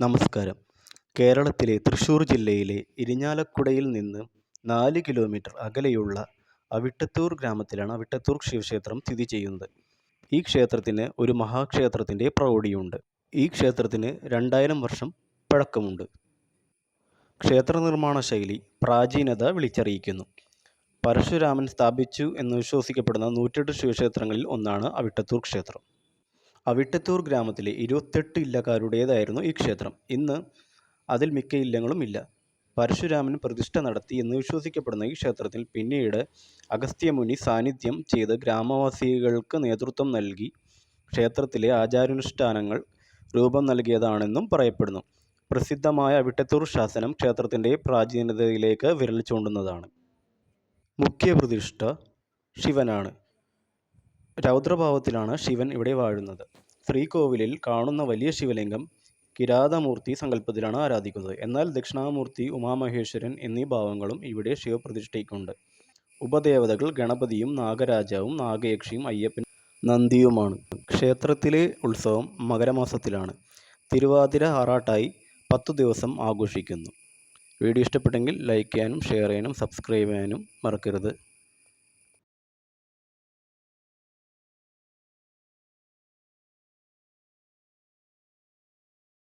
നമസ്കാരം. കേരളത്തിലെ തൃശ്ശൂർ ജില്ലയിലെ ഇരിഞ്ഞാലക്കുടയിൽ നിന്ന് 4 കിലോമീറ്റർ അകലെയുള്ള അവിട്ടത്തൂർ ഗ്രാമത്തിലാണ് അവിട്ടത്തൂർ ശിവക്ഷേത്രം സ്ഥിതി ചെയ്യുന്നത്. ഈ ക്ഷേത്രത്തിന് ഒരു മഹാക്ഷേത്രത്തിൻ്റെ പ്രൗഢിയുണ്ട്. ഈ ക്ഷേത്രത്തിന് 2000 വർഷം പഴക്കമുണ്ട്. ക്ഷേത്ര നിർമ്മാണ ശൈലി പ്രാചീനത വിളിച്ചറിയിക്കുന്നു. പരശുരാമൻ സ്ഥാപിച്ചു എന്ന് വിശ്വസിക്കപ്പെടുന്ന 108 ശിവക്ഷേത്രങ്ങളിൽ ഒന്നാണ് അവിട്ടത്തൂർ ക്ഷേത്രം. അവിട്ടത്തൂർ ഗ്രാമത്തിലെ 28 ഇല്ലക്കാരുടേതായിരുന്നു ഈ ക്ഷേത്രം. ഇന്ന് അതിൽ മിക്ക ഇല്ലങ്ങളും ഇല്ല. പരശുരാമൻ പ്രതിഷ്ഠ നടത്തി എന്ന് വിശ്വസിക്കപ്പെടുന്ന ഈ ക്ഷേത്രത്തിൽ പിന്നീട് അഗസ്ത്യമുനി സാന്നിധ്യം ചെയ്ത് ഗ്രാമവാസികൾക്ക് നേതൃത്വം നൽകി ക്ഷേത്രത്തിലെ ആചാരാനുഷ്ഠാനങ്ങൾ രൂപം നൽകിയതാണെന്നും പറയപ്പെടുന്നു. പ്രസിദ്ധമായ അവിട്ടത്തൂർ ശാസനം ക്ഷേത്രത്തിൻ്റെ പ്രാചീനതയിലേക്ക് വിരൽ ചൂണ്ടുന്നതാണ്. മുഖ്യ പ്രതിഷ്ഠ ശിവനാണ്. രൗദ്രഭാവത്തിലാണ് ശിവൻ ഇവിടെ വാഴുന്നത്. ശ്രീകോവിലിൽ കാണുന്ന വലിയ ശിവലിംഗം കിരാതമൂർത്തി സങ്കല്പത്തിലാണ് ആരാധിക്കുന്നത്. എന്നാൽ ദക്ഷിണാമൂർത്തി, ഉമാമഹേശ്വരൻ എന്നീ ഭാവങ്ങളും ഇവിടെ ശിവപ്രതിഷ്ഠയ്ക്കുണ്ട്. ഉപദേവതകൾ ഗണപതിയും നാഗരാജാവും നാഗയക്ഷിയും അയ്യപ്പൻ നന്ദിയുമാണ്. ക്ഷേത്രത്തിലെ ഉത്സവം മകരമാസത്തിലാണ്. തിരുവാതിര ആറാട്ടായി 10 ദിവസം ആഘോഷിക്കുന്നു. വീഡിയോ ഇഷ്ടപ്പെട്ടെങ്കിൽ ലൈക്ക് ചെയ്യാനും ഷെയർ ചെയ്യാനും സബ്സ്ക്രൈബ് ചെയ്യാനും മറക്കരുത്.